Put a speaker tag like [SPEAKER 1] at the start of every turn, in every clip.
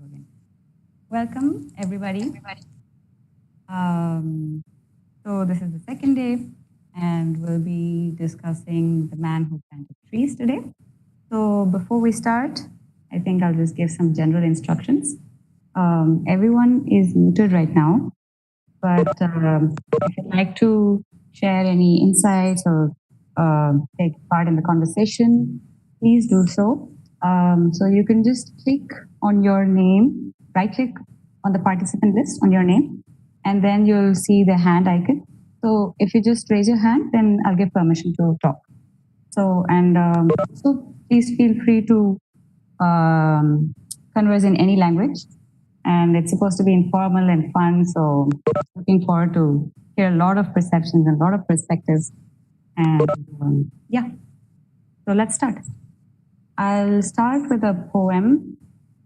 [SPEAKER 1] Okay. Welcome, everybody. Um, so this is the second day, and we'll be discussing the man who planted trees today. So before we start, I think I'll just give some general instructions. Everyone is muted right now, but if you'd like to share any insights or take part in the conversation, please do so. So you can just click on your name, right click on the participant list on your name, and then you'll see the hand icon. So if you just raise your hand, then I'll give permission to talk. So please feel free to converse in any language, and it's supposed to be informal and fun. So looking forward to hear a lot of perceptions and a lot of perspectives. And yeah, so let's start. I'll start with a poem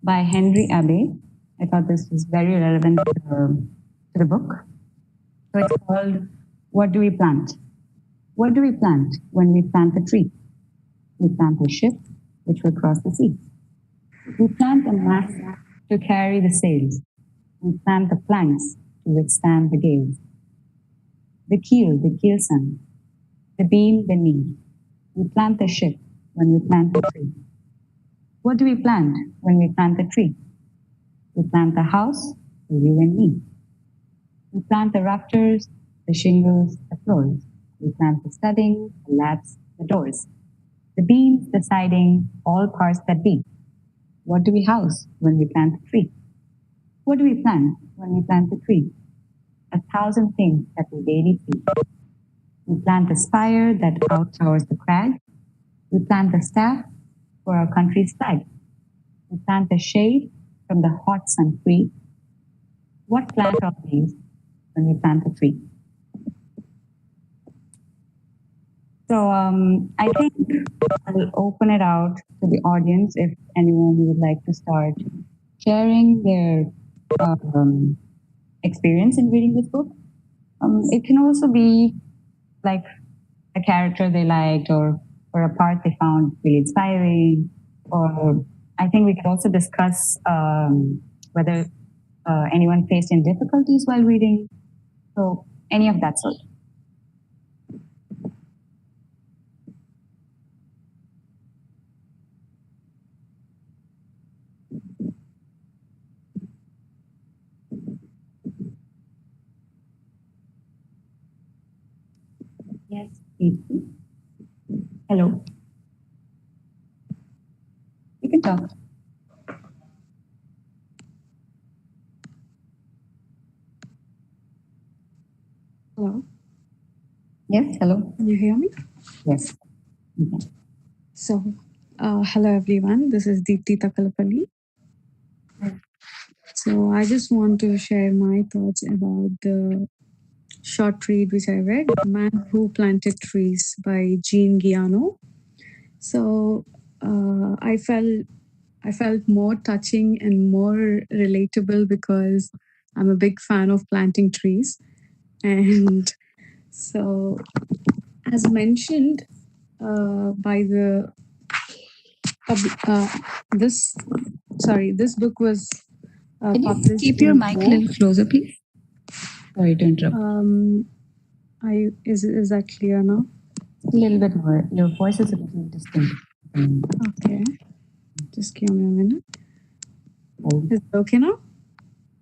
[SPEAKER 1] by Henry Abbey. I thought this was very relevant to the book. So it's called "What Do We Plant?" What do we plant when we plant a tree? We plant a ship which will cross the sea. We plant a mast to carry the sails. We plant the planks to withstand the gales. The keelson, the beam, the knee. We plant the ship when we plant the tree. What do we plant when we plant the tree? We plant the house for you and me. We plant the rafters, the shingles, the floors. We plant the studding, the laths, the doors. The beams, the siding, all parts that be. What do we house when we plant the tree? What do we plant when we plant the tree? 1,000 things that we daily see. We plant the spire that outtowers the crag. We plant the staff for our country's flag. We plant the shade from the hot sun free. What plant of these when we plant the tree? So I think I'll open it out to the audience if anyone would like to start sharing their experience in reading this book. It can also be like a character they liked or a part they found really inspiring. Or I think we could also discuss whether anyone faced any difficulties while reading. So any of that sort. Yes, please. Hello. You can talk.
[SPEAKER 2] Hello.
[SPEAKER 1] Yes, hello.
[SPEAKER 2] Can you hear me?
[SPEAKER 1] Yes. Okay.
[SPEAKER 2] So, hello everyone. This is Deepti Takalapalli. So, I just want to share my thoughts about the short read which I read, "Man Who Planted Trees" by Giono. So, I felt more touching and more relatable because I'm a big fan of planting trees, and so as mentioned by the this book was
[SPEAKER 1] Can you
[SPEAKER 2] published.
[SPEAKER 1] keep your mic a little closer, please? Sorry to interrupt.
[SPEAKER 2] Is that clear now?
[SPEAKER 1] A little bit more. Your voice is a little distinct.
[SPEAKER 2] Okay, just give me a minute. Is it okay now?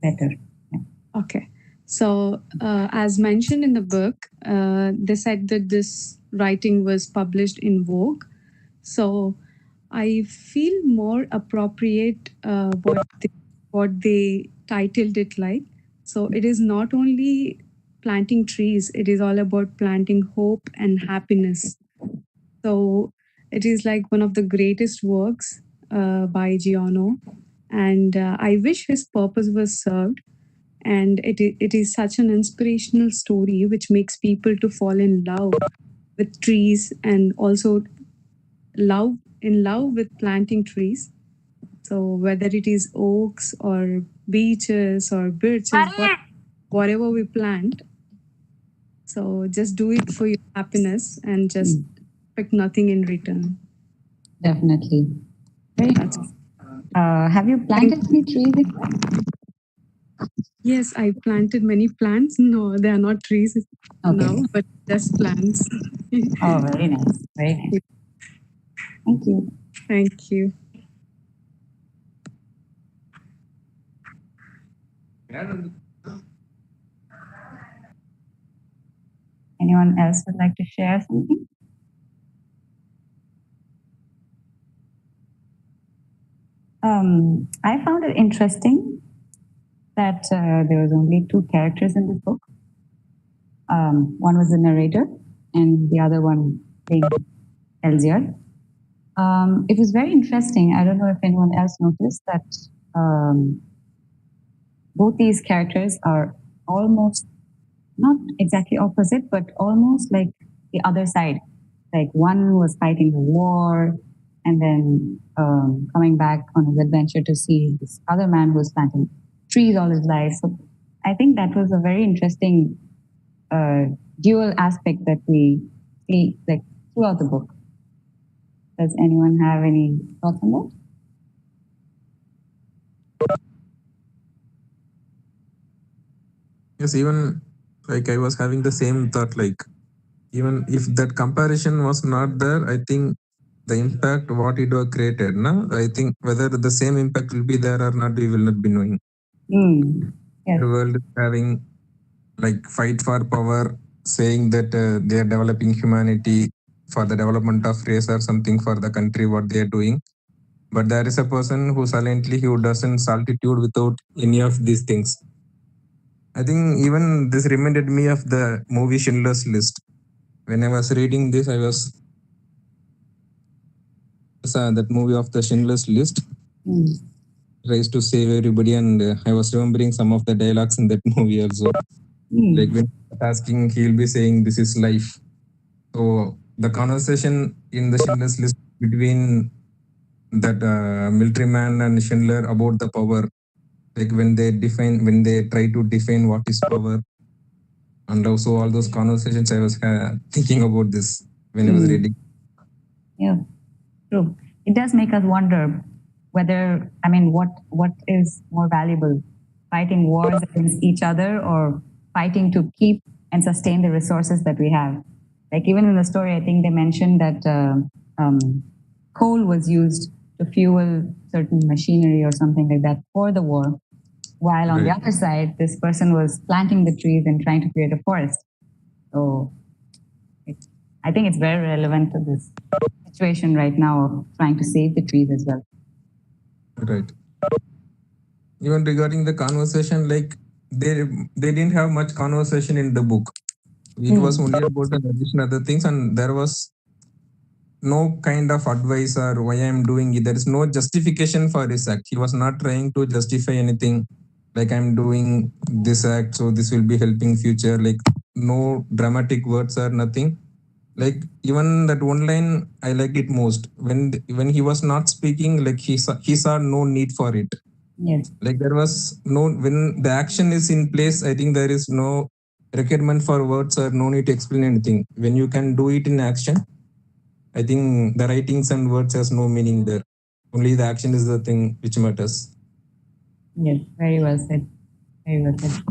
[SPEAKER 1] Better. Yeah.
[SPEAKER 2] Okay. So, as mentioned in the book, they said that this writing was published in Vogue. So, I feel more appropriate what they titled it like. So, it is not only planting trees; it is all about planting hope and happiness. So, it is like one of the greatest works by Giono, and I wish his purpose was served. And it is such an inspirational story which makes people to fall in love with trees and also love with planting trees. So whether it is oaks or beeches or birches, whatever we plant, so just do it for your happiness and just expect nothing in return.
[SPEAKER 1] Definitely. Very
[SPEAKER 2] That's
[SPEAKER 1] nice. Have you planted any trees?
[SPEAKER 2] Yes, I planted many plants. No, they are not trees now,
[SPEAKER 1] Okay.
[SPEAKER 2] but just plants.
[SPEAKER 1] Oh, very nice. Very nice. Thank you.
[SPEAKER 2] Thank you.
[SPEAKER 1] Anyone else would like to share something? I found it interesting that there was only two characters in this book. One was the narrator, and the other one being Elzier. It was very interesting. I don't know if anyone else noticed that both these characters are almost not exactly opposite, but almost like the other side. Like one was fighting the war and then coming back on his adventure to see this other man who was planting trees all his life. So I think that was a very interesting dual aspect that we see like throughout the book. Does anyone have any thoughts on that?
[SPEAKER 3] Yes, even like I was having the same thought, like even if that comparison was not there, I think the impact what it was created, no? I think whether the same impact will be there or not, we will not be knowing.
[SPEAKER 1] Yes.
[SPEAKER 3] The world is having like fight for power, saying that they are developing humanity for the development of race or something for the country, what they are doing. But there is a person who silently who doesn't solitude without any of these things. I think even this reminded me of the movie Schindler's List. When I was reading this, I was that movie of the Schindler's List tries to save everybody, and I was remembering some of the dialogues in that movie also. Like when asking, he'll be saying, "This is life." So the conversation in the Schindler's List between that military man and Schindler about the power, like when they try to define what is power, and also all those conversations, I was thinking about this when I was reading.
[SPEAKER 1] Yeah, true. It does make us wonder whether, I mean, what is more valuable, fighting wars against each other or fighting to keep and sustain the resources that we have? Like even in the story, I think they mentioned that coal was used to fuel certain machinery or something like that for the war, while on the
[SPEAKER 3] Right.
[SPEAKER 1] other side, this person was planting the trees and trying to create a forest. So I think it's very relevant to this situation right now of trying to save the trees as well.
[SPEAKER 3] Right. Even regarding the conversation, like they didn't have much conversation in the book. It was only about the narration, other things, and there was no kind of advice or why I'm doing it. There is no justification for his act. He was not trying to justify anything. Like I'm doing this act, so this will be helping future. Like no dramatic words or nothing. Like even that one line, I liked it most when he was not speaking. Like he saw no need for it.
[SPEAKER 1] Yes.
[SPEAKER 3] Like there was no when the action is in place. I think there is no requirement for words or no need to explain anything. When you can do it in action, I think the writings and words has no meaning there. Only the action is the thing which matters.
[SPEAKER 1] Yes, very well said. Very well said.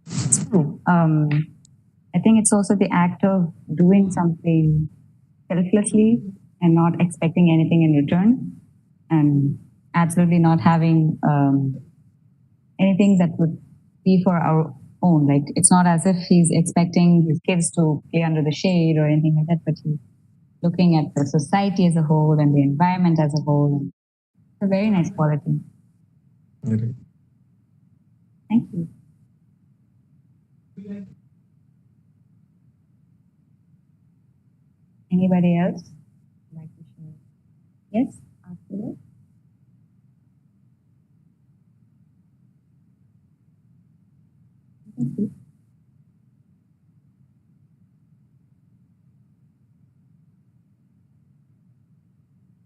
[SPEAKER 1] It's true. I think it's also the act of doing something selflessly and not expecting anything in return, and absolutely not having anything that would be for our own. Like it's not as if he's expecting his kids to play under the shade or anything like that, but he's looking at the society as a whole and the environment as a whole. It's a very nice quality.
[SPEAKER 3] Right.
[SPEAKER 1] Thank you. Anybody else like to share? Yes, afterwards. Thank you.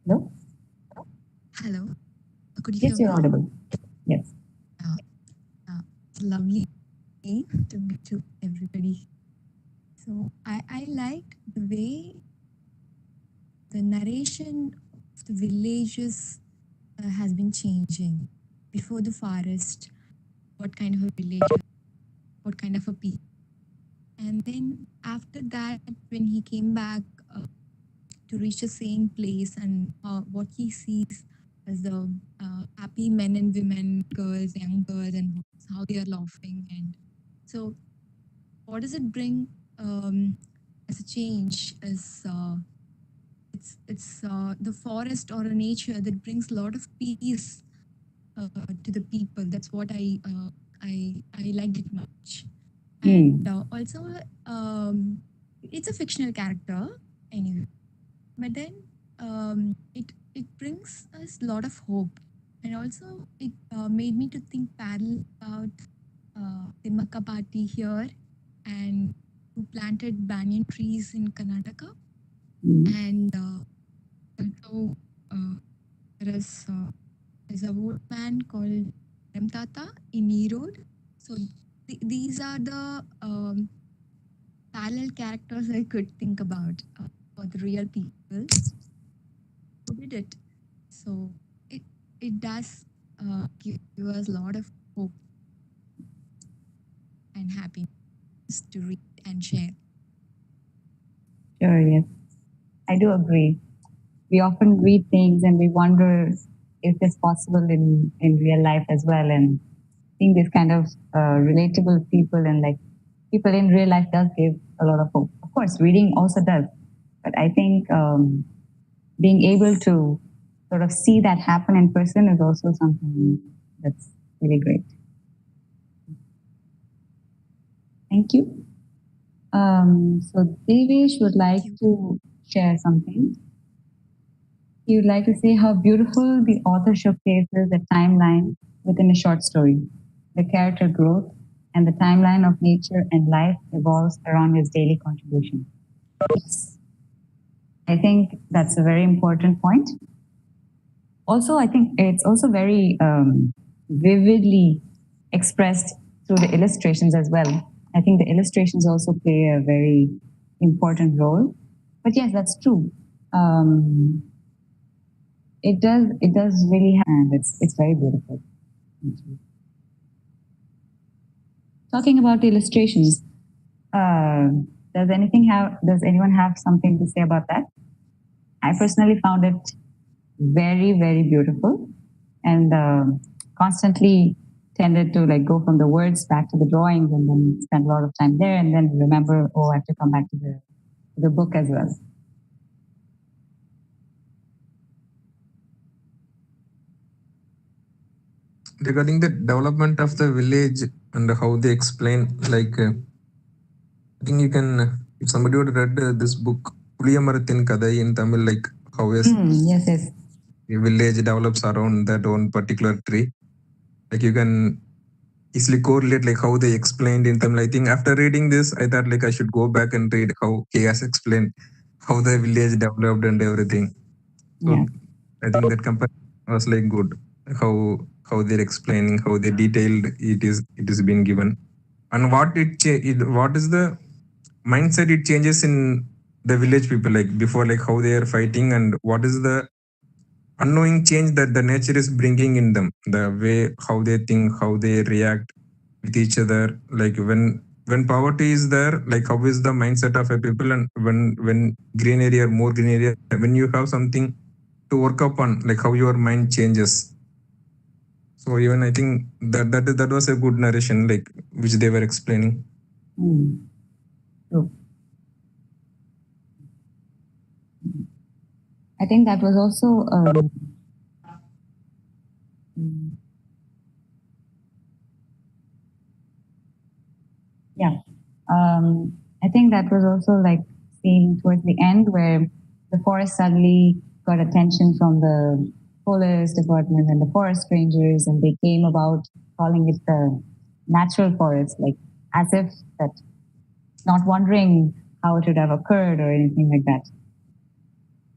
[SPEAKER 1] Hello?
[SPEAKER 4] Hello. Could you
[SPEAKER 1] Yes,
[SPEAKER 4] hear
[SPEAKER 1] you're
[SPEAKER 4] me?
[SPEAKER 1] audible. Yes.
[SPEAKER 4] It's lovely to meet to everybody. So I liked the way the narration of the villages has been changing. Before the forest, what kind of a village, what kind of a people. And then after that, when he came back to reach the same place, and what he sees as the happy men and women, girls, young girls, and how they are laughing. And so, what does it bring as a change? Is it's the forest or a nature that brings a lot of peace to the people. That's what I liked it much. And also, it's a fictional character anyway. But then it brings us a lot of hope, and also it made me to think parallel about the Makka party here, and who planted banyan trees in Karnataka, and also uh, there is there's a old man called Tata in Erode. So these are the parallel characters I could think about for the real people who did it. So it it does give us a lot of hope and happiness to read and share.
[SPEAKER 1] Sure, yes. I do agree. We often read things and we wonder if it's possible in real life as well. And seeing this kind of relatable people and like people in real life does give a lot of hope. Of course, reading also does. But I think being able to sort of see that happen in person is also something that's really great. Thank you. So Devesh would like to share something. He would like to say how beautiful the author showcases the timeline within a short story. The character growth and the timeline of nature and life evolves around his daily contribution. Yes. I think that's a very important point. Also, I think it's also very vividly expressed through the illustrations as well. I think the illustrations also play a very important role. But yes, that's true. It does really, and it's very beautiful. Talking about the illustrations, does anyone have something to say about that? I personally found it very, very beautiful, and constantly tended to like go from the words back to the drawings and then spend a lot of time there and then remember, oh, I have to come back to the book as well.
[SPEAKER 3] Regarding the development of the village and how they explain, like I think you can, if somebody would read this book, Puliyamarathin Kadai in Tamil, like how
[SPEAKER 1] Yes, yes.
[SPEAKER 3] a village develops around that one particular tree. Like you can easily correlate like how they explained in Tamil. I think after reading this, I thought like I should go back and read how he has explained how the village developed and everything. So
[SPEAKER 1] Yeah.
[SPEAKER 3] I think that comparison was like good. How they're explaining, how they detailed it is being given, and what is the mindset it changes in the village people, like before, like how they are fighting, and what is the unknowing change that the nature is bringing in them, the way how they think, how they react with each other, like when poverty is there, like how is the mindset of a people, and when green area, more green area, when you have something to work upon, like how your mind changes. So even I think that was a good narration, like which they were explaining.
[SPEAKER 1] True. I think that was also yeah. I think that was also like seen towards the end where the forest suddenly got attention from the forest department and the forest rangers, and they came about calling it the natural forest, like as if that, not wondering how it would have occurred or anything like that.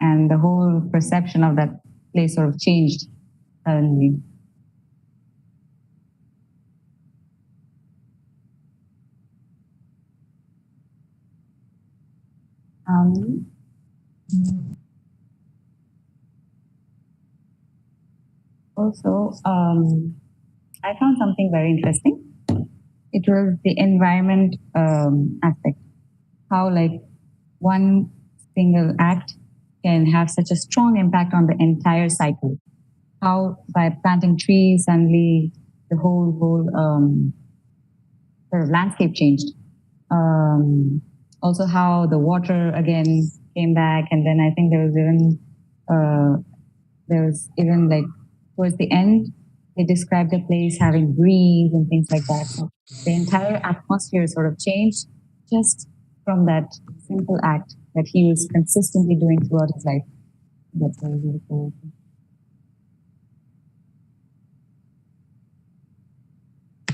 [SPEAKER 1] And the whole perception of that place sort of changed suddenly. Also, I found something very interesting. It was the environment aspect. How like one single act can have such a strong impact on the entire cycle. How by planting trees, suddenly the whole sort of landscape changed. Also, how the water again came back, and then I think there was even like towards the end they described the place having breeze and things like that. So the entire atmosphere sort of changed just from that simple act that he was consistently doing throughout his life. That's very beautiful.
[SPEAKER 3] I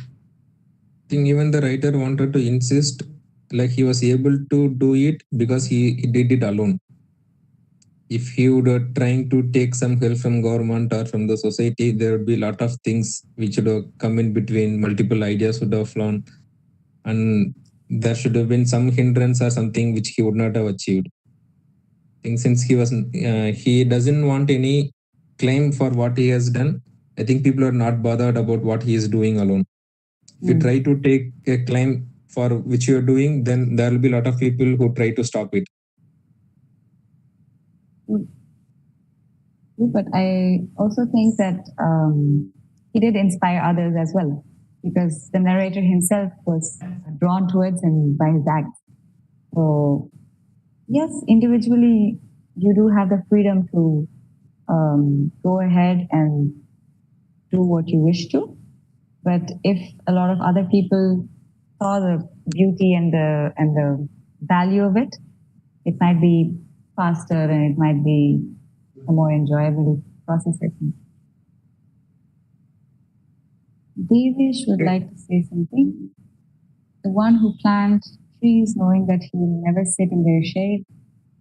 [SPEAKER 3] think even the writer wanted to insist like he was able to do it because he did it alone. If he would trying to take some help from government or from the society, there would be a lot of things which would have come in between, multiple ideas would have flown, and there should have been some hindrance or something which he would not have achieved. I think since he doesn't want any claim for what he has done, I think people are not bothered about what he is doing alone. If you try to take a claim for which you are doing, then there will be a lot of people who try to stop it.
[SPEAKER 1] But I also think that he did inspire others as well, because the narrator himself was drawn towards him by his acts. So, yes, individually, you do have the freedom to go ahead and do what you wish to. But if a lot of other people saw the beauty and the value of it, it might be faster and it might be a more enjoyable process, I think. Devish would like to say something. The one who plants trees knowing that he will never sit in their shade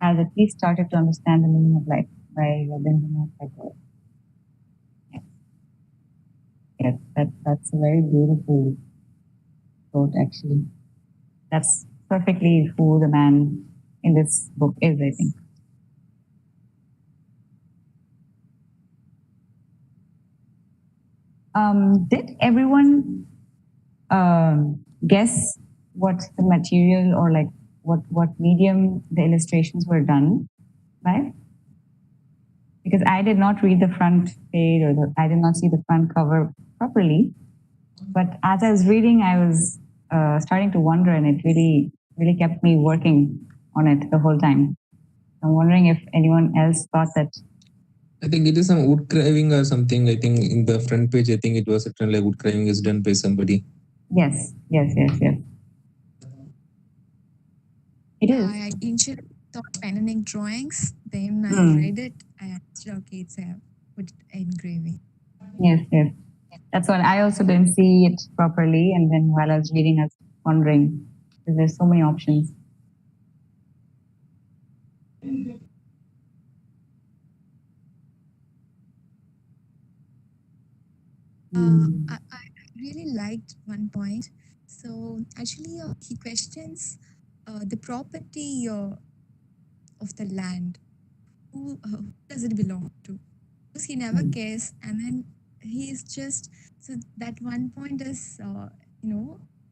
[SPEAKER 1] has at least started to understand the meaning of life by Rabindranath Tagore. Yes, that's a very beautiful quote, actually. That's perfectly who the man in this book is, I think. Did everyone guess what the material or like what medium the illustrations were done by? Because I did not read the front page or I did not see the front cover properly. But as I was reading, I was starting to wonder, and it really kept me working on it the whole time. I'm wondering if anyone else thought that.
[SPEAKER 3] I think it is some wood carving or something. I think in the front page, I think it was written like wood carving is done by somebody.
[SPEAKER 1] Yes. It is.
[SPEAKER 4] I initially thought pen and ink drawings. Then I read it. I said, okay, it's a wood engraving.
[SPEAKER 1] Yes. That's what I also didn't see it properly. And then while I was reading, I was wondering, because there's so many options.
[SPEAKER 4] I really liked one point. So actually, he questions the property of the land. Who does it belong to? Because he never cares, and then he is just so that one point is the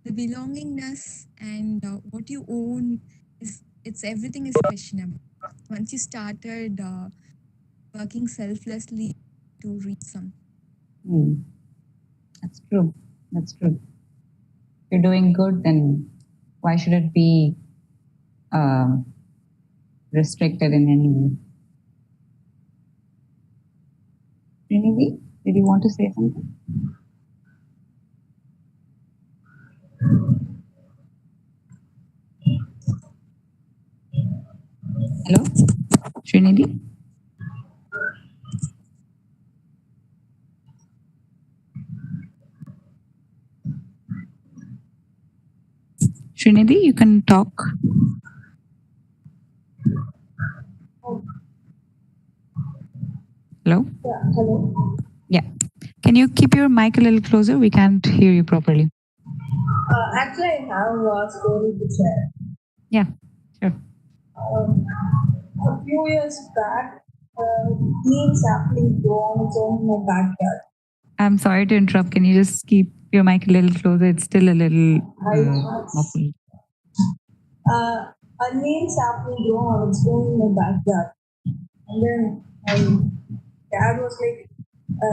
[SPEAKER 4] belongingness and what you own it's everything is questionable. Once you started working selflessly to reach some.
[SPEAKER 1] That's true. If you're doing good, then why should it be restricted in any way? Srinidhi, did you want to say something? Hello, Srinidhi? Srinidhi, you can talk. Hello?
[SPEAKER 5] Yeah, hello.
[SPEAKER 1] Yeah. Can you keep your mic a little closer? We can't hear you properly.
[SPEAKER 5] Actually, I have a story to share.
[SPEAKER 1] Yeah, sure.
[SPEAKER 5] A few years back, neem sapling grow on its own in my backyard.
[SPEAKER 1] I'm sorry to interrupt. Can you just keep your mic a little closer? It's still a little muffled.
[SPEAKER 5] A neem sapling grow on its own in my backyard. And then my dad was like,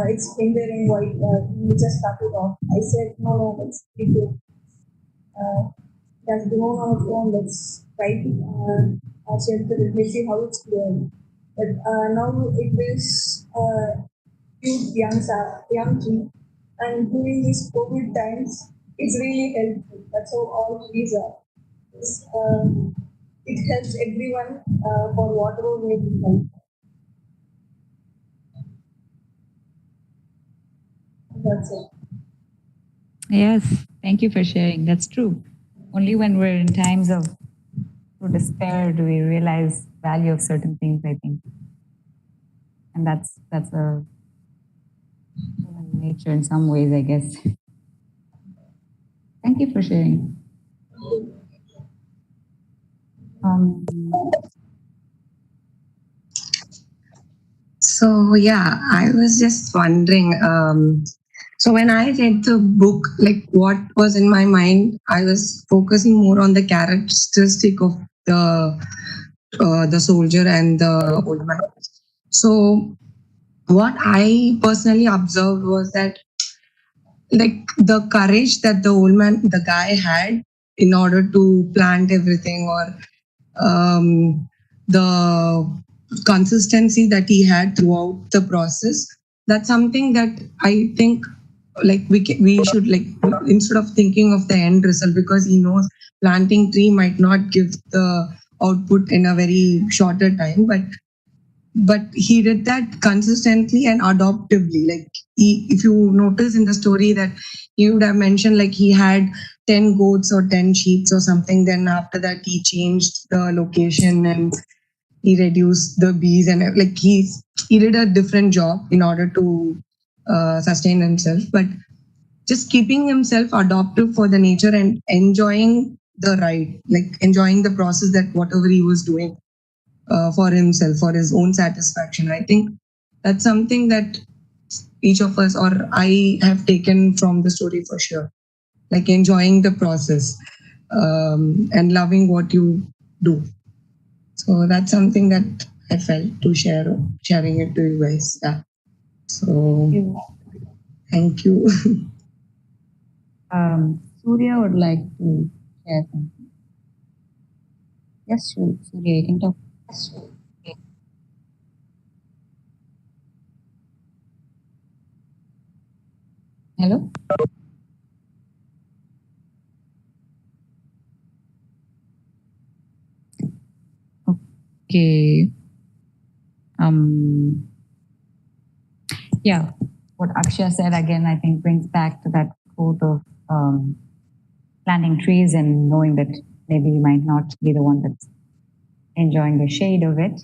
[SPEAKER 5] it's hindering, why you just cut it off. I said, no, let's keep it. It has grown on its own, let's try to shelter it, let's see how it's growing. But now it is huge young tree. And during these COVID times, it's really helpful. That's how all trees are. It helps everyone for whatever way we help. That's it.
[SPEAKER 1] Yes, thank you for sharing. That's true. Only when we're in times of despair do we realize value of certain things, I think. And that's a human nature in some ways, I guess. Thank you for sharing.
[SPEAKER 6] So yeah, I was just wondering. So when I read the book, like what was in my mind, I was focusing more on the characteristic of the soldier and the old man. So what I personally observed was that like the courage that the old man, the guy had in order to plant everything, or the consistency that he had throughout the process, that's something that I think like we should like, instead of thinking of the end result, because he knows planting tree might not give the output in a very shorter time, but he did that consistently and adoptively. Like if you notice in the story that he would have mentioned like he had 10 goats or 10 sheep or something, then after that he changed the location and he reduced the bees, and like he did a different job in order to sustain himself, but just keeping himself adoptive for the nature and enjoying the ride, like enjoying the process, that whatever he was doing for himself, for his own satisfaction. I think that's something that each of us, or I have taken from the story for sure, like enjoying the process and loving what you do. So that's something that I felt to sharing it to you guys. Yeah. So thank you.
[SPEAKER 1] Surya would like to share something. Yes, Surya, you can talk. Hello? Okay. Yeah, what Akshay said again, I think brings back to that quote of planting trees and knowing that maybe you might not be the one that's enjoying the shade of it.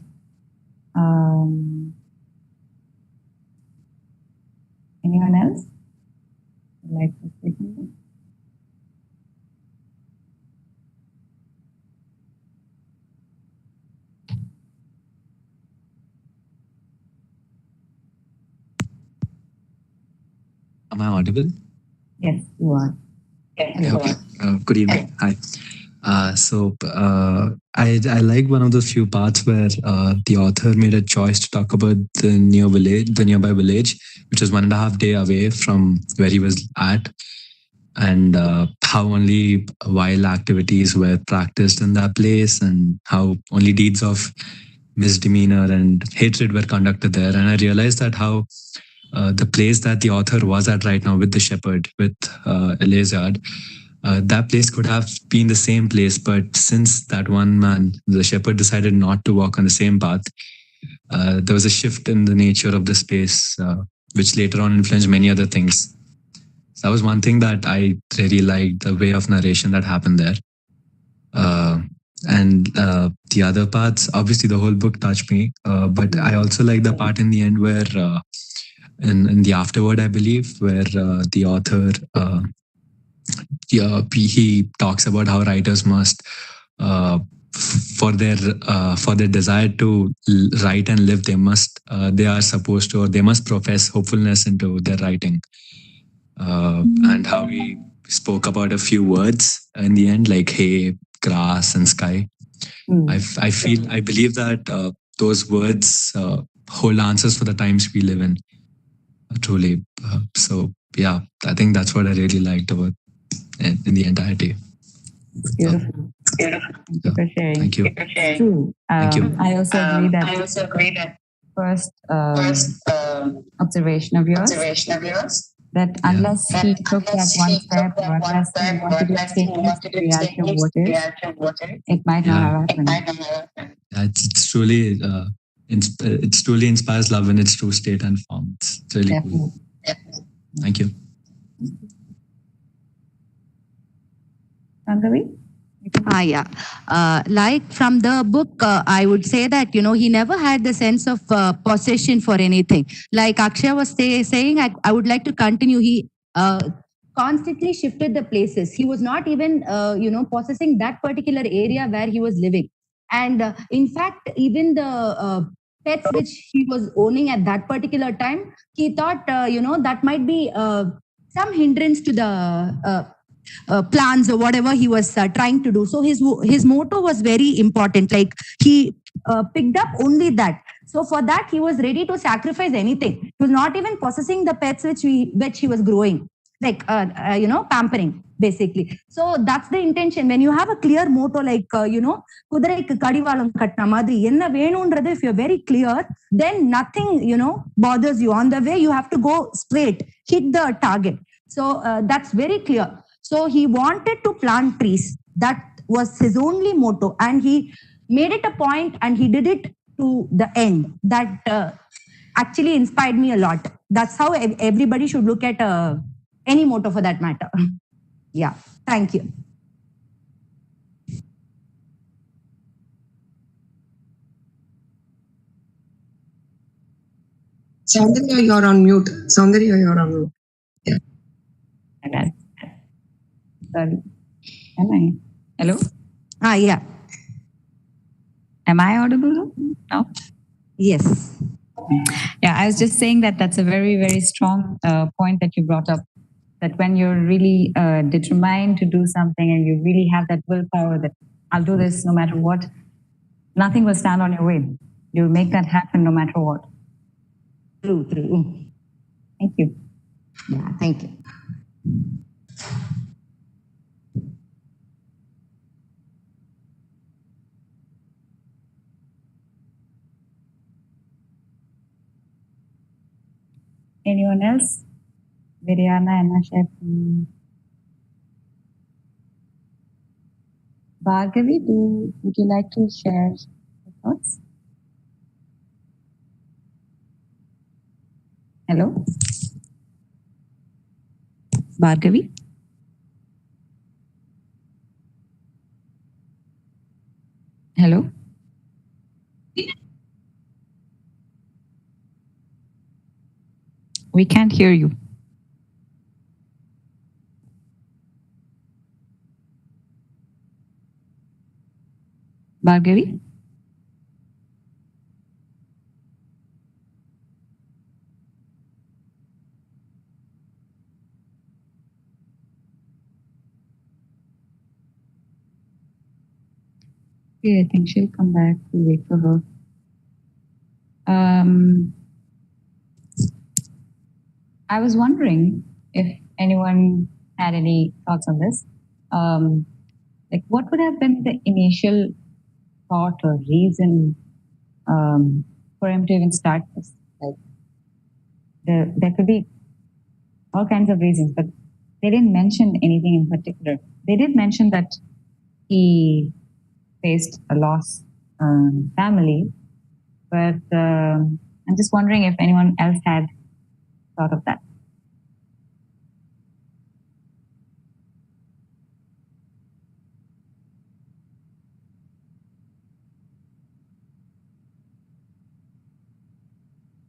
[SPEAKER 1] Anyone else would like to say something?
[SPEAKER 7] Am I audible?
[SPEAKER 1] Yes, you are.
[SPEAKER 7] Yes, okay. Good evening. Hi. I like one of the few parts where the author made a choice to talk about the nearby village, which was 1.5 day away from where he was at, and how only wild activities were practiced in that place, and how only deeds of misdemeanor and hatred were conducted there. And I realized that how the place that the author was at right now with the shepherd, with Eleazar, that place could have been the same place, but since that one man, the shepherd, decided not to walk on the same path, there was a shift in the nature of the space, which later on influenced many other things. So that was one thing that I really liked, the way of narration that happened there. And the other parts, obviously the whole book touched me, but I also like the part in the end where in the afterword, I believe, where the author he talks about how writers must for their desire to write and live, they are supposed to, or they must profess hopefulness into their writing. And how he spoke about a few words in the end, like hay, grass, and sky. I believe that those words hold answers for the times we live in. Truly. So yeah, I think that's what I really liked about in the entirety.
[SPEAKER 1] Beautiful. Thank you for sharing.
[SPEAKER 7] Thank you.
[SPEAKER 1] It's true.
[SPEAKER 7] Thank you.
[SPEAKER 1] I also agree that first observation of yours, that unless he took that one step, or unless he wanted to change the reality of what is, it might not have happened.
[SPEAKER 7] Yeah, it's truly it truly inspires love in its true state and form. It's really cool. Thank you.
[SPEAKER 1] Sandhavi?
[SPEAKER 8] Like from the book, I would say that, he never had the sense of possession for anything. Like Akshay was saying, I would like to continue. He constantly shifted the places. He was not even, possessing that particular area where he was living. And in fact, even the pets which he was owning at that particular time, he thought, that might be some hindrance to the plans or whatever he was trying to do. So his motto was very important. Like he picked up only that. So for that he was ready to sacrifice anything. He was not even possessing the pets which he was growing, like pampering basically. So that's the intention. When you have a clear motto, like kudirai kadivalam kattna madri enna venundradhu, if you're very clear, then nothing bothers you. On the way you have to go straight, hit the target. So that's very clear. So he wanted to plant trees. That was his only motto. And he made it a point and he did it to the end. That actually inspired me a lot. That's how everybody should look at any motto for that matter. Yeah, thank you.
[SPEAKER 6] Soundarya, you're on mute. Soundarya, you're on mute. Yeah.
[SPEAKER 1] Sorry. Am I? Hello?
[SPEAKER 8] Yeah.
[SPEAKER 1] Am I audible? No?
[SPEAKER 8] Yes.
[SPEAKER 1] Yeah, I was just saying that that's a very, very strong point that you brought up. That when you're really determined to do something and you really have that willpower that I'll do this no matter what, nothing will stand on your way. You'll make that happen no matter what.
[SPEAKER 8] True.
[SPEAKER 1] Thank you.
[SPEAKER 8] Yeah, thank you.
[SPEAKER 1] Anyone else? Viryana and Ashef. Bhargavi, would you like to share your thoughts? Hello? Bhargavi? Hello? We can't hear you. Bhargavi? Okay, I think she'll come back. We'll wait for her. I was wondering if anyone had any thoughts on this. Like, what would have been the initial thought or reason for him to even start this? Like, there could be all kinds of reasons, but they didn't mention anything in particular. They did mention that he faced a loss family, but I'm just wondering if anyone else had thought of that.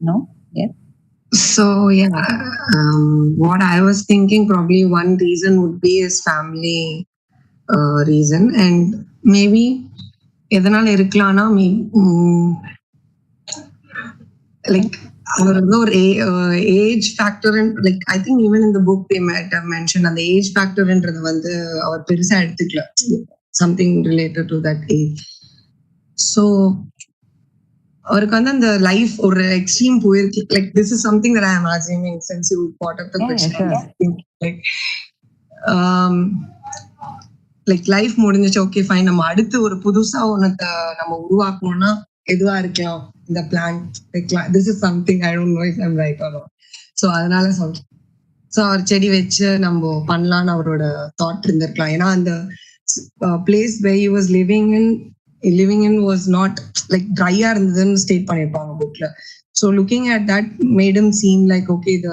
[SPEAKER 1] No? Yes?
[SPEAKER 6] So yeah, what I was thinking, probably one reason would be his family reason, and maybe எதனால இருக்கலாம்னா like அவர் வந்து ஒரு age factor, like I think even இந்த book they might have mentioned அந்த age ஃபேக்டர்ன்றது வந்து அவர் பெருசா எடுத்துக்கல, something related to that age. So அவருக்கு வந்து அந்த லைஃப் ஒரு எக்ஸ்ட்ரீம் போயிருக்கு. Like this is something that I am assuming since you brought up the question. Like like life முடிஞ்சிச்சு, ஓகே ஃபைன், நம்ம அடுத்து ஒரு புதுசா ஒன்னத்தை நம்ம உருவாக்கணும்னா எதுவா இருக்கலாம், இந்த பிளான் வைக்கலாம். This is something I don't know if I'm right or not. So அதனால சொல்றேன். ஸோ அவர் செடி வச்சு நம்ம பண்ணலான்னு அவரோட தாட் இருந்திருக்கலாம். ஏன்னா அந்த place where he was living in was not like ட்ரையா இருந்ததுன்னு ஸ்டேட் பண்ணியிருப்பாங்க புக்ல. So looking at that made him seem like okay இத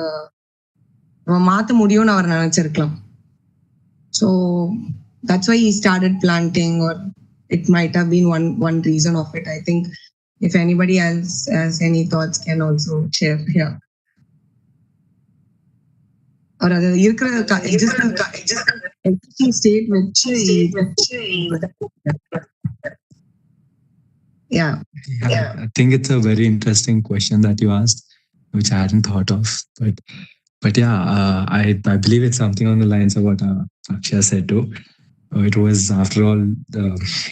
[SPEAKER 6] நம்ம மாத்த முடியும்னு அவர் நினைச்சிருக்கலாம். So that's why he started planting, or it might have been one reason of it. I think if anybody else has any thoughts can also share here. Or other existing state which yeah.
[SPEAKER 7] I think it's a very interesting question that you asked, which I hadn't thought of. But yeah, I believe it's something on the lines of what Akshay said too. It was, after all,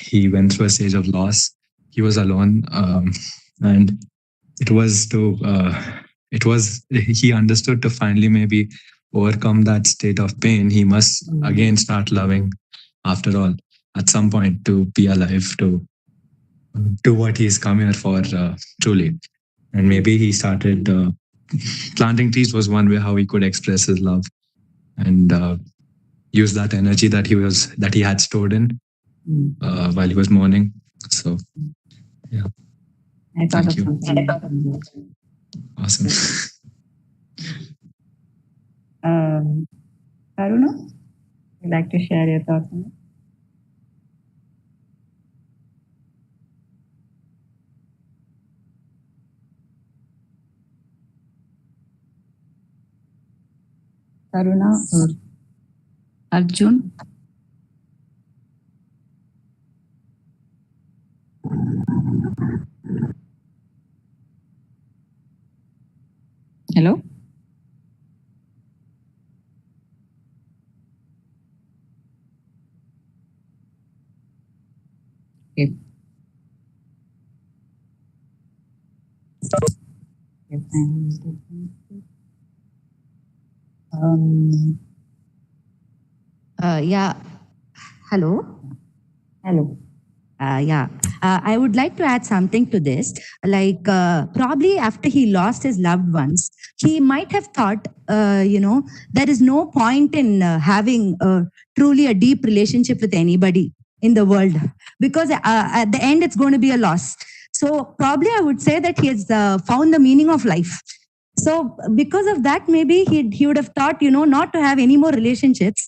[SPEAKER 7] he went through a stage of loss. He was alone, and he understood to finally maybe overcome that state of pain. He must again start loving, after all, at some point, to be alive, to do what he's come here for, truly. And maybe he started planting trees was one way how he could express his love and use that energy that he had stored in while he was mourning. So yeah,
[SPEAKER 1] I thought
[SPEAKER 7] thank
[SPEAKER 1] of
[SPEAKER 7] you.
[SPEAKER 1] something.
[SPEAKER 7] Awesome.
[SPEAKER 1] Karuna, would you like to share your thoughts on it? Karuna or Arjun? Hello? Okay.
[SPEAKER 8] Yeah. Hello.
[SPEAKER 1] Hello.
[SPEAKER 8] Yeah. I would like to add something to this. Like, probably after he lost his loved ones, he might have thought, there is no point in having truly a deep relationship with anybody in the world, because at the end it's going to be a loss. So probably I would say that he has found the meaning of life. So because of that, maybe he would have thought, not to have any more relationships.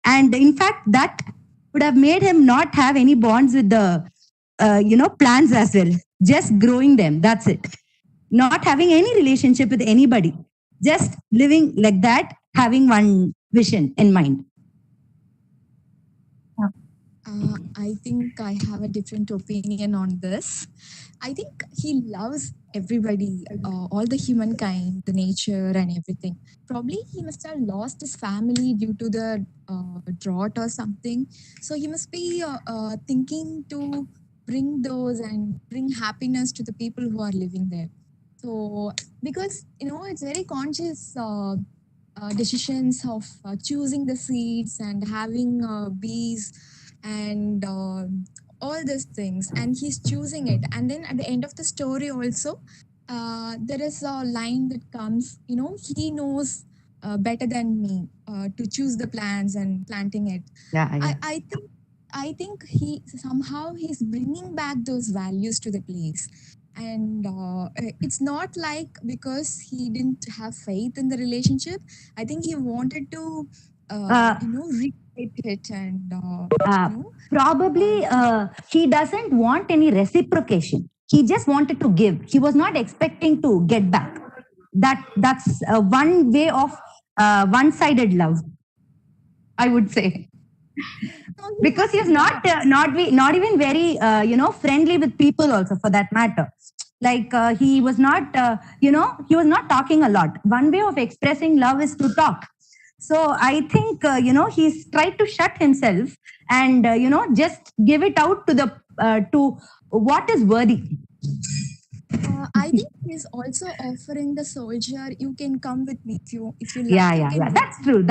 [SPEAKER 8] And in fact, that would have made him not have any bonds with the, plants as well. Just growing them. That's it. Not having any relationship with anybody. Just living like that, having one vision in mind.
[SPEAKER 4] I think I have a different opinion on this. I think he loves everybody, all the humankind, the nature, and everything. Probably he must have lost his family due to the drought or something. So he must be thinking to bring those and bring happiness to the people who are living there. So because it's very conscious decisions of choosing the seeds and having bees and all these things, and he's choosing it. And then at the end of the story also, there is a line that comes, he knows better than me to choose the plants and planting it. I think he somehow he's bringing back those values to the place. And it's not like because he didn't have faith in the relationship. I think he wanted to recreate it. And
[SPEAKER 8] probably he doesn't want any reciprocation. He just wanted to give. He was not expecting to get back. That's one way of one-sided love, I would say. Because he's not even very friendly with people also, for that matter. Like he was not he was not talking a lot. One way of expressing love is to talk. So I think he's tried to shut himself and just give it out to the to what is worthy.
[SPEAKER 4] I think he's also offering the soldier, you can come with me if you like.
[SPEAKER 8] Yeah. That's true.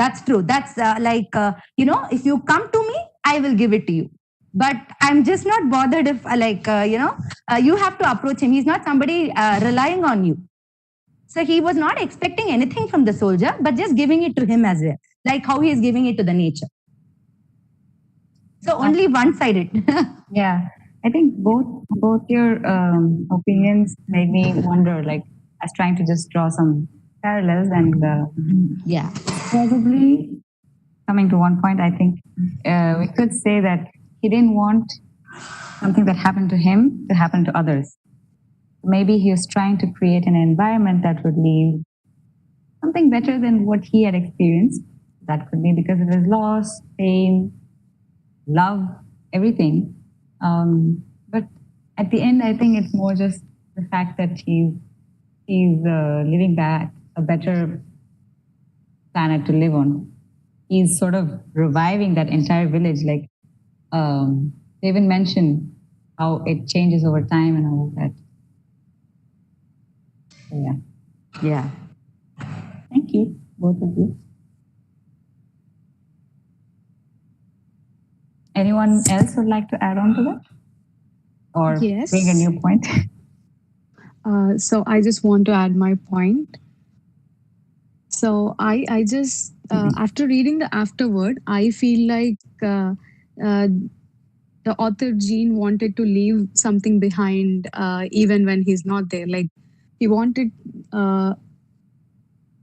[SPEAKER 8] That's like if you come to me, I will give it to you. But I'm just not bothered if you have to approach him. He's not somebody relying on you. So he was not expecting anything from the soldier, but just giving it to him as well, like how he is giving it to the nature. So only one-sided.
[SPEAKER 1] Yeah, I think both your opinions made me wonder. Like I was trying to just draw some parallels, and
[SPEAKER 8] yeah,
[SPEAKER 1] probably coming to one point, I think we could say that he didn't want something that happened to him to happen to others. Maybe he was trying to create an environment that would leave something better than what he had experienced. That could be because of his loss, pain, love, everything. But at the end, I think it's more just the fact that he's living back a better planet to live on. He's sort of reviving that entire village. Like they even mention how it changes over time and all of that. So,
[SPEAKER 8] yeah.
[SPEAKER 1] Thank you, both of you. Anyone else would like to add on to that? Or
[SPEAKER 2] Yes.
[SPEAKER 1] bring a new point?
[SPEAKER 2] So I just want to add my point. So I just after reading the afterword, I feel like the author Jean wanted to leave something behind, even when he's not there. Like he wanted a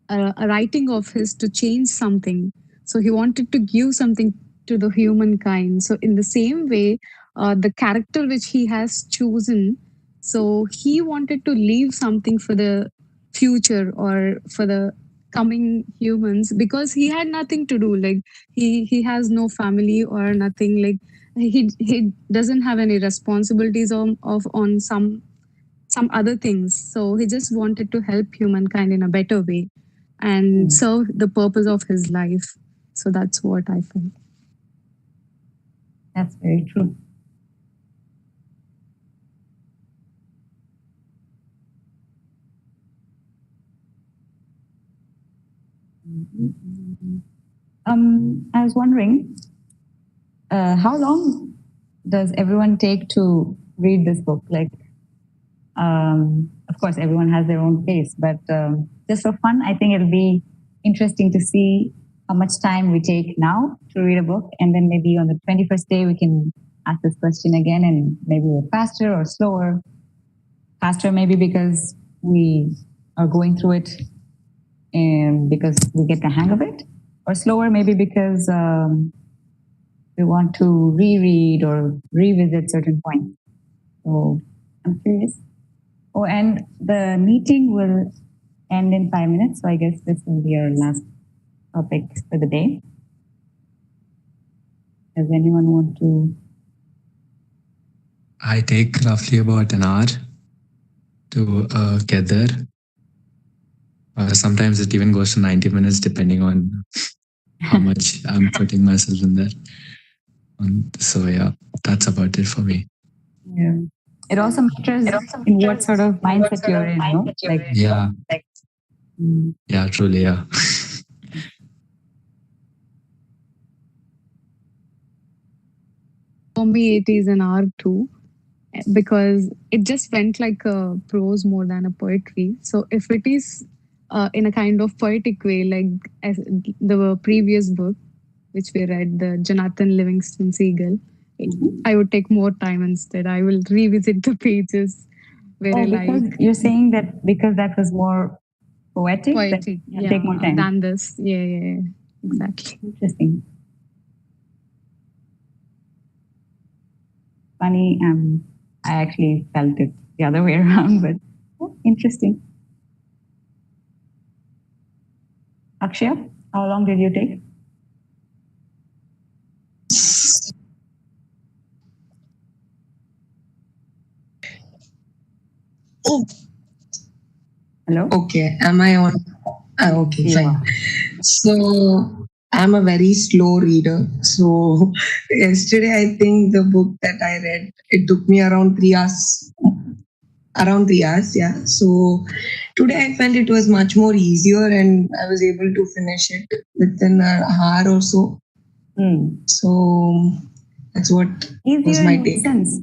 [SPEAKER 2] writing of his to change something. So he wanted to give something to the humankind. So in the same way, the character which he has chosen, so he wanted to leave something for the future or for the coming humans, because he had nothing to do. Like he has no family or nothing. Like he doesn't have any responsibilities on some other things. So he just wanted to help humankind in a better way and serve the purpose of his life. So that's what I felt.
[SPEAKER 1] That's very true. I was wondering, how long does everyone take to read this book? Like, of course, everyone has their own pace, but just for fun, I think it'll be interesting to see how much time we take now to read a book, and then maybe on the 21st day we can ask this question again, and maybe we're faster or slower. Faster maybe because we are going through it and because we get the hang of it, or slower maybe because we want to reread or revisit certain points. So I'm curious. Oh, and the meeting will end in 5 minutes, so I guess this will be our last topic for the day. Does anyone want to?
[SPEAKER 7] I take roughly about an hour to get there. Sometimes it even goes to 90 minutes, depending on how much I'm putting myself in there. So yeah, that's about it for me.
[SPEAKER 1] Yeah. It also matters in what sort of mindset you're in, no? Like,
[SPEAKER 7] yeah. Yeah, truly, yeah.
[SPEAKER 2] For me, it is an hour too, because it just went like a prose more than a poetry. So if it is in a kind of poetic way, like as the previous book which we read, the Jonathan Livingston Seagull, I would take more time instead. I will revisit the pages where I
[SPEAKER 1] because
[SPEAKER 2] like.
[SPEAKER 1] you're saying that because that was more poetic, take more time
[SPEAKER 2] than this. Yeah, exactly.
[SPEAKER 1] Interesting. Funny, I actually felt it the other way around, but interesting. Akshaya, how long did you take? Hello?
[SPEAKER 6] Okay, am I on? Okay,
[SPEAKER 1] You
[SPEAKER 6] fine.
[SPEAKER 1] are.
[SPEAKER 6] So I'm a very slow reader. So yesterday, I think the book that I read, it took me around 3 hours. Around 3 hours, yeah. So today I felt it was much more easier, and I was able to finish it within an hour or so. So that's what was
[SPEAKER 1] Easier
[SPEAKER 6] my
[SPEAKER 1] in what
[SPEAKER 6] take.
[SPEAKER 1] sense?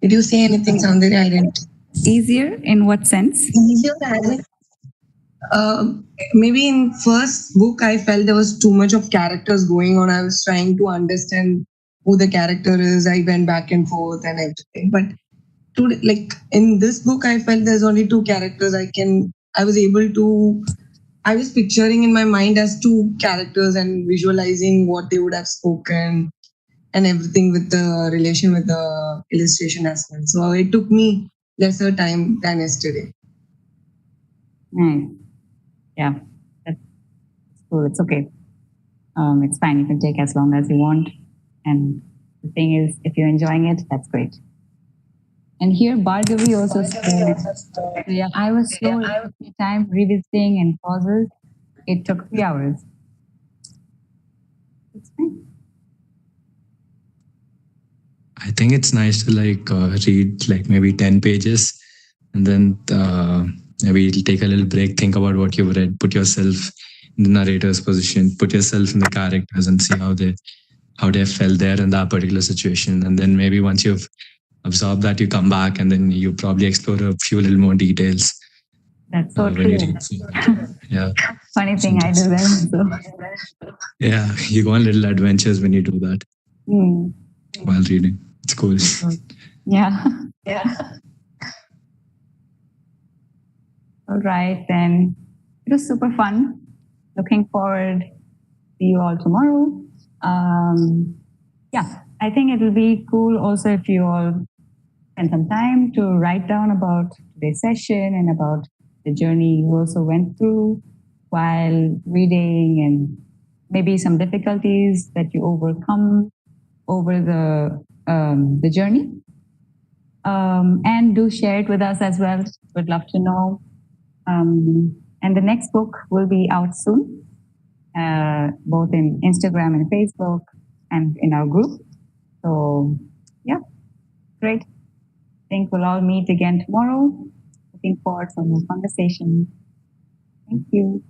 [SPEAKER 6] Did you say anything, Soundarya? I didn't.
[SPEAKER 1] Easier in what sense?
[SPEAKER 6] Easier as in, maybe in first book I felt there was too much of characters going on. I was trying to understand who the character is. I went back and forth and everything. But to, like in this book, I felt there's only two characters. I was able to. I was picturing in my mind as two characters and visualizing what they would have spoken and everything with the relation with the illustration as well. So it took me lesser time than yesterday.
[SPEAKER 1] Nice. Yeah, that's cool. It's okay. It's fine. You can take as long as you want. And the thing is, if you're enjoying it, that's great. And here, Bhargavi also said, yeah, I was slow. It took me time revisiting and pauses. It took 3 hours. It's fine.
[SPEAKER 7] I think it's nice to read like maybe 10 pages and then maybe take a little break, think about what you've read, put yourself in the narrator's position, put yourself in the characters and see how they felt there in that particular situation. And then maybe once you've absorbed that, you come back and then you probably explore a few little more details.
[SPEAKER 1] That's so
[SPEAKER 7] when
[SPEAKER 1] true.
[SPEAKER 7] you read. Yeah.
[SPEAKER 1] Funny thing, I do that. So.
[SPEAKER 7] Yeah, you go on little adventures when you do that while reading. It's cool.
[SPEAKER 1] Yeah. All right, then. It was super fun. Looking forward to see you all tomorrow. Yeah, I think it will be cool also if you all spend some time to write down about today's session and about the journey you also went through while reading and maybe some difficulties that you overcome over the journey. And do share it with us as well. Would love to know. And the next book will be out soon, both in Instagram and Facebook and in our group. So, yeah, great. I think we'll all meet again tomorrow. Looking forward to more conversation. Thank you.